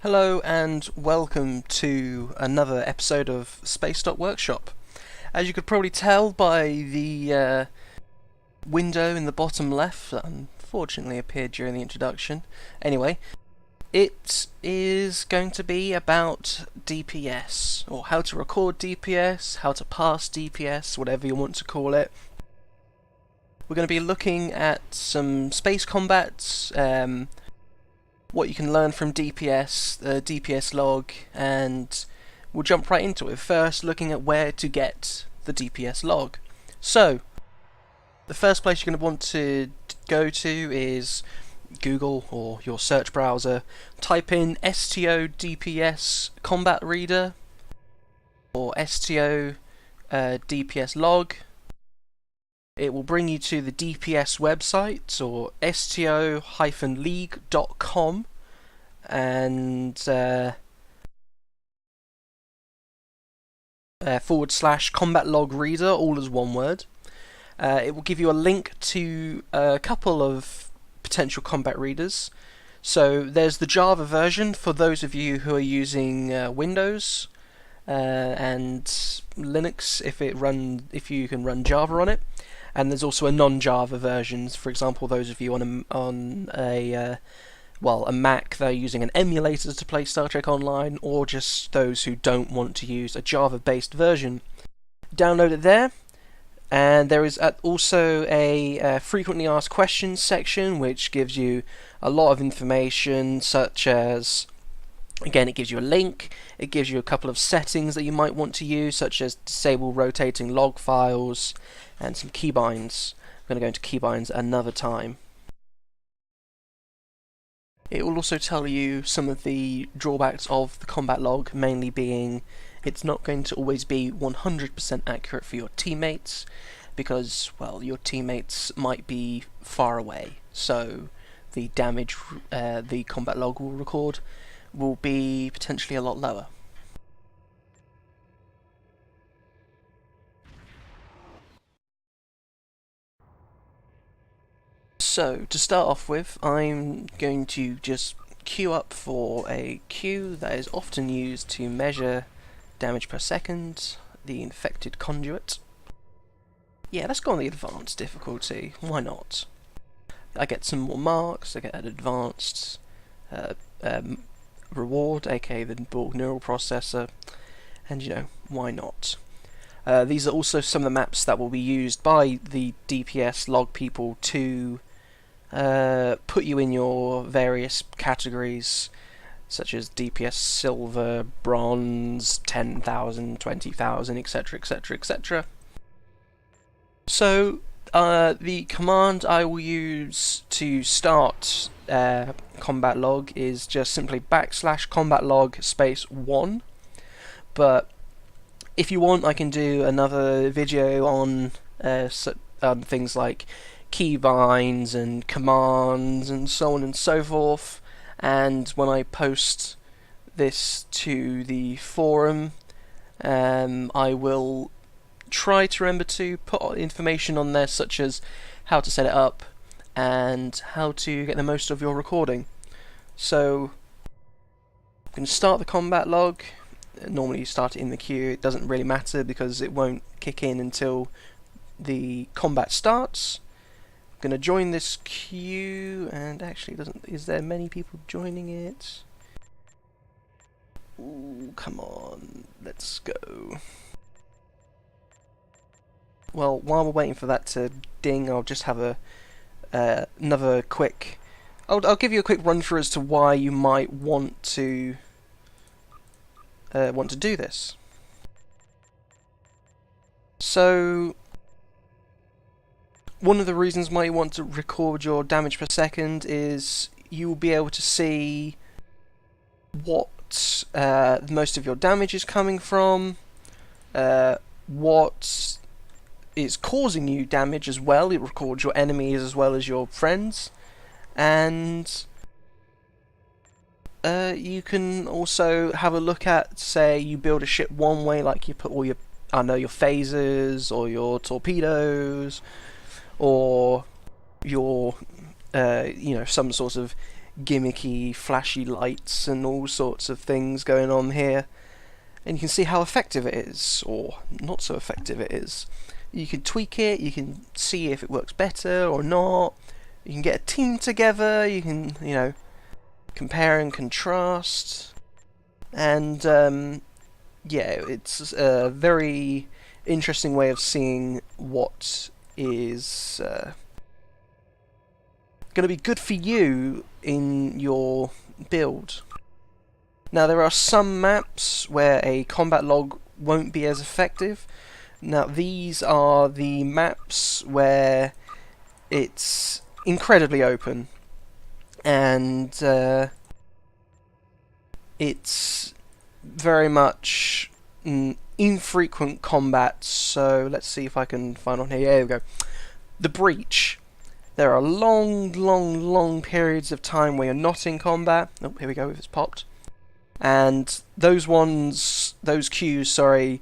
Hello and welcome to another episode of SPACEDOCK Workshop. As you could probably tell by the window in the bottom left that unfortunately appeared during the introduction. Anyway, it is going to be about DPS, or how to record DPS, how to pass DPS, whatever you want to call it. We're going to be looking at some space combats, what you can learn from DPS, the DPS log, and we'll jump right into it. First, looking at where to get the DPS log. So, the first place you're going to want to go to is Google or your search browser. Type in STO DPS Combat Reader or STO DPS log. It will bring you to the DPS website, or sto-league.com, and / combat log reader, all as one word. It will give you a link to a couple of potential combat readers. So there's the Java version for those of you who are using Windows and Linux, if you can run Java on it. And there's also a non-Java version. For example, those of you on a Mac, they're using an emulator to play Star Trek Online, or just those who don't want to use a Java-based version. Download it there, and there is also a frequently asked questions section, which gives you a lot of information, such as, again, it gives you a link, it gives you a couple of settings that you might want to use, such as disable rotating log files, and some keybinds. I'm going to go into keybinds another time. It will also tell you some of the drawbacks of the combat log, mainly being it's not going to always be 100% accurate for your teammates, because, well, your teammates might be far away, so the damage the combat log will record will be potentially a lot lower. So, to start off with, I'm going to just queue up for a queue that is often used to measure damage per second, the infected conduit. Yeah, let's go on the advanced difficulty, why not? I get some more marks, I get an advanced reward, aka the Borg neural processor, and why not? These are also some of the maps that will be used by the DPS log people to put you in your various categories, such as DPS Silver, Bronze, 10,000, 20,000, etc, etc, etc. So, the command I will use to start combat log is just simply / combat log space 1, but if you want, I can do another video on things like keybinds and commands and so on and so forth, and when I post this to the forum, I will try to remember to put information on there, such as how to set it up and how to get the most of your recording. So I'm going to start the combat log. Normally you start it in the queue. It doesn't really matter because it won't kick in until the combat starts. I'm going to join this queue, and actually is there many people joining it? Ooh, come on, let's go. Well, while we're waiting for that to ding, I'll just have another quick. I'll give you a quick run through as to why you might want to do this. So, one of the reasons why you want to record your damage per second is you will be able to see what most of your damage is coming from, what is causing you damage as well. It records your enemies as well as your friends, and you can also have a look at, say, you build a ship one way, like you put all your phasers or your torpedoes, or your some sort of gimmicky, flashy lights and all sorts of things going on here. And you can see how effective it is, or not so effective it is. You can tweak it, you can see if it works better or not. You can get a team together, you can, you know, compare and contrast. And, yeah, it's a very interesting way of seeing what is going to be good for you in your build. Now, there are some maps where a combat log won't be as effective. Now, these are the maps where it's incredibly open, and it's very much infrequent combat. So let's see if I can find on here. There we go. The Breach. There are long periods of time where you're not in combat. Oh, here we go, it's popped. And those queues, sorry,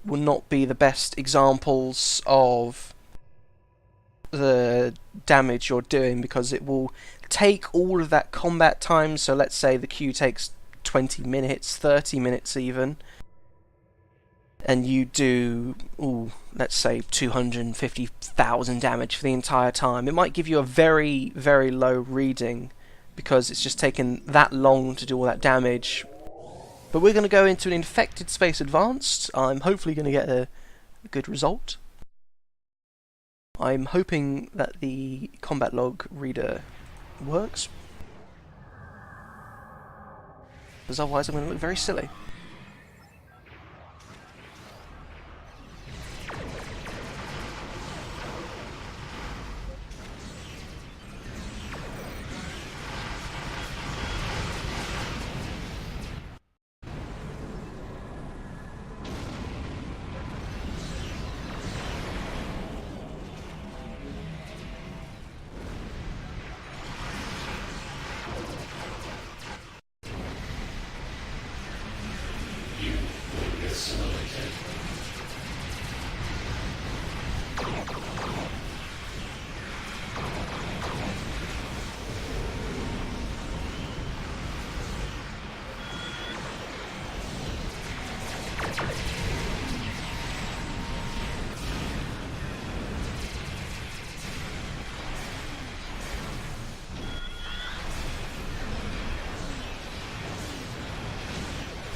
will not be the best examples of the damage you're doing, because it will take all of that combat time. So let's say the queue takes 20 minutes, 30 minutes even, and you do, let's say 250,000 damage for the entire time. It might give you a very low reading because it's just taken that long to do all that damage. But we're going to go into an infected space advanced. I'm hopefully going to get a good result. I'm hoping that the combat log reader works, because otherwise I'm going to look very silly.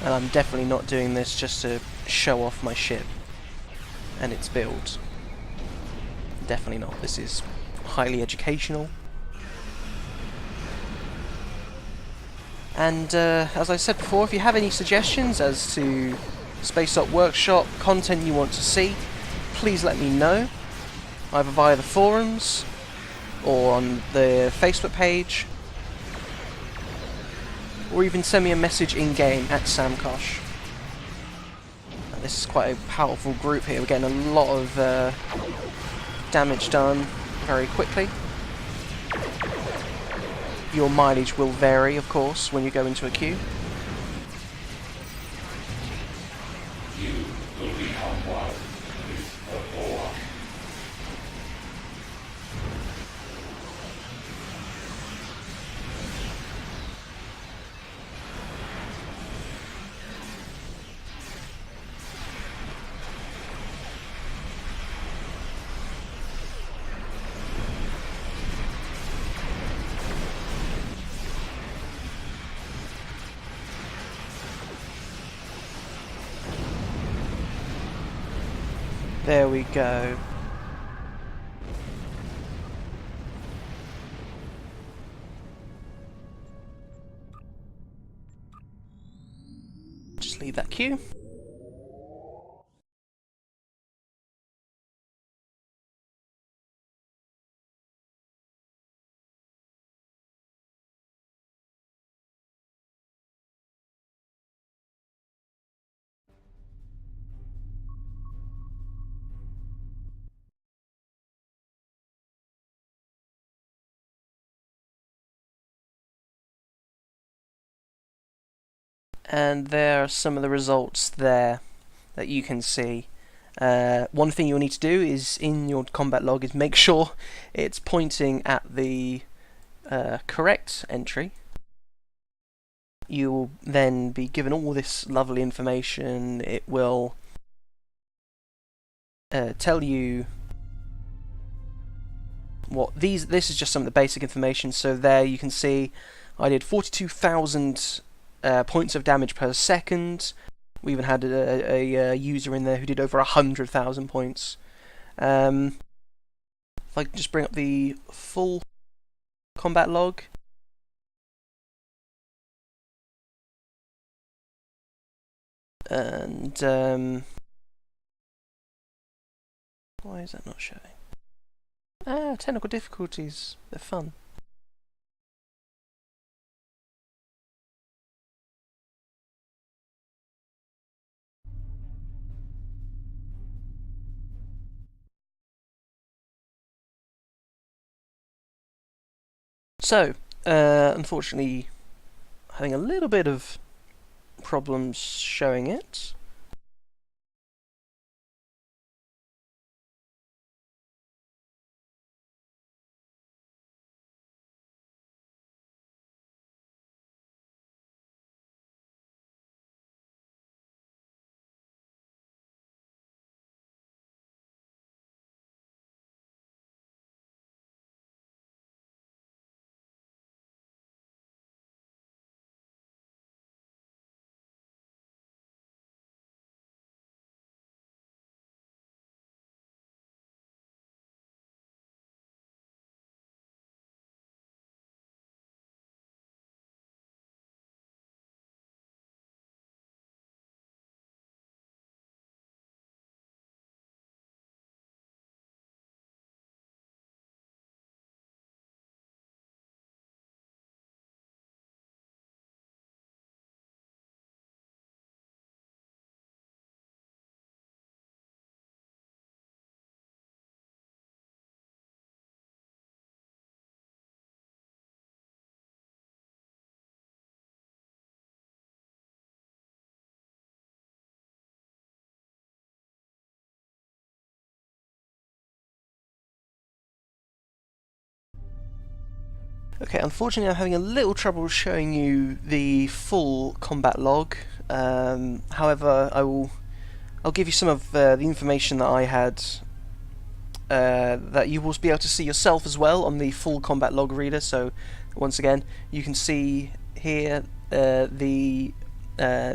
And I'm definitely not doing this just to show off my ship and its build. Definitely not. This is highly educational. And as I said before, if you have any suggestions as to SPACEDOCK Workshop content you want to see, please let me know, either via the forums or on the Facebook page, or even send me a message in-game at Samkosh. This is quite a powerful group here. We're getting a lot of damage done very quickly. Your mileage will vary, of course, when you go into a queue. You will become one with the Borg. There we go. Just leave that queue. And there are some of the results there that you can see. One thing you'll need to do is, in your combat log, is make sure it's pointing at the correct entry, you will then be given all this lovely information. It will tell you what this is just some of the basic information. So there you can see I did 42,000 points of damage per second. We even had a user in there who did over 100,000 points. If I can just bring up the full combat log. And why is that not showing? Technical difficulties. They're fun. So, unfortunately, having a little bit of problems showing it. Okay, unfortunately I'm having a little trouble showing you the full combat log. However, I'll give you some of the information that I had that you will be able to see yourself as well on the full combat log reader. So once again, you can see here the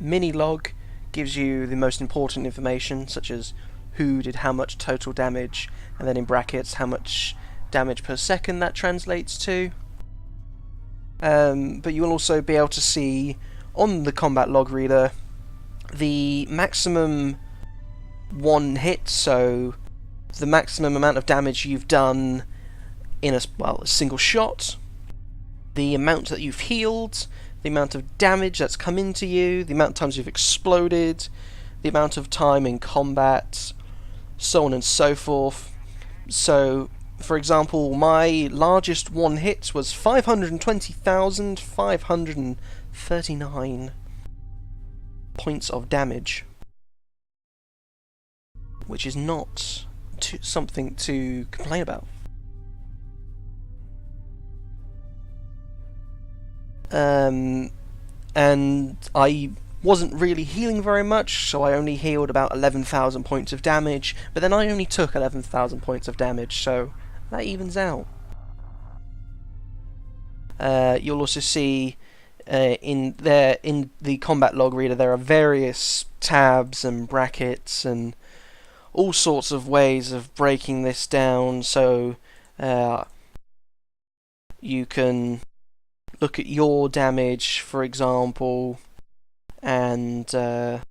mini log gives you the most important information, such as who did how much total damage, and then in brackets how much damage per second that translates to. But you will also be able to see on the combat log reader the maximum one hit, so the maximum amount of damage you've done in a single shot, the amount that you've healed, the amount of damage that's come into you, the amount of times you've exploded, the amount of time in combat, so on and so forth. So, for example, my largest one hit was 520,539 points of damage, which is not something to complain about. And I wasn't really healing very much, so I only healed about 11,000 points of damage, but then I only took 11,000 points of damage, so that evens out. You'll also see in the combat log reader there are various tabs and brackets and all sorts of ways of breaking this down, so you can look at your damage, for example, and it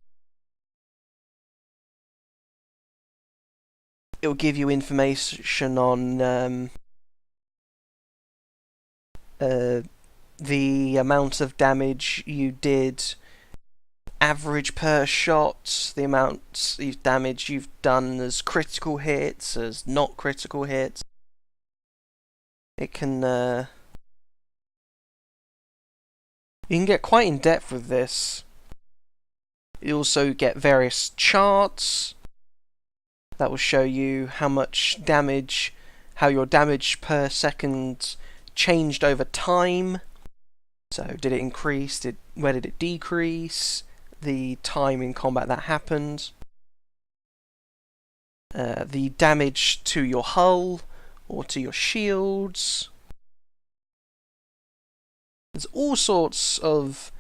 will give you information on the amount of damage you did, average per shot, the amount of damage you've done as critical hits, as not critical hits. It can you can get quite in depth with this. You also get various charts that will show you how much damage, how your damage per second changed over time. So did it increase? Where did it decrease? The time in combat that happened. The damage to your hull or to your shields. There's all sorts of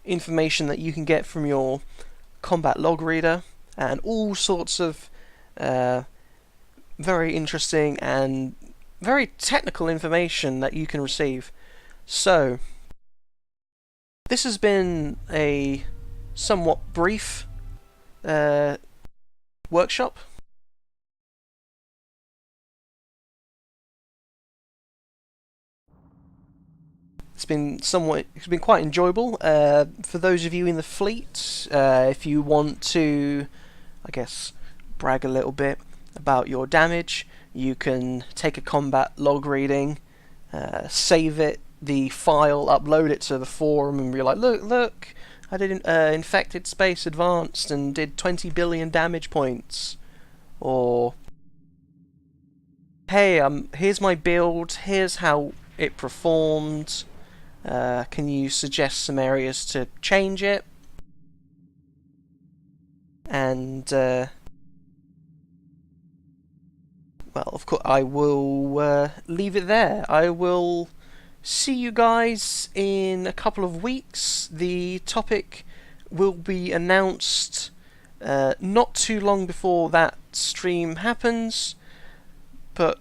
information that you can get from your combat log reader, and all sorts of very interesting and very technical information that you can receive. So, this has been a somewhat brief workshop. It's been quite enjoyable. For those of you in the fleet, if you want to, I guess, brag a little bit about your damage, you can take a combat log reading, save it, the file, upload it to the forum, and be like, look, I did infected space advanced and did 20 billion damage points. Or, hey, here's my build, here's how it performed. Can you suggest some areas to change it? And, well, of course, I will leave it there. I will see you guys in a couple of weeks. The topic will be announced not too long before that stream happens. But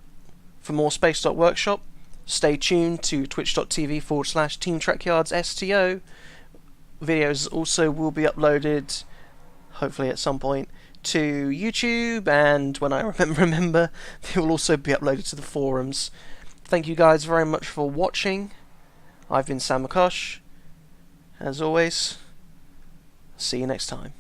for more SPACEDOCK Workshop, stay tuned to twitch.tv/TeamTrackYardsSTO. Videos also will be uploaded, hopefully at some point, to YouTube, and when I remember, they will also be uploaded to the forums. Thank you guys very much for watching. I've been Sam McCosh. As always, see you next time.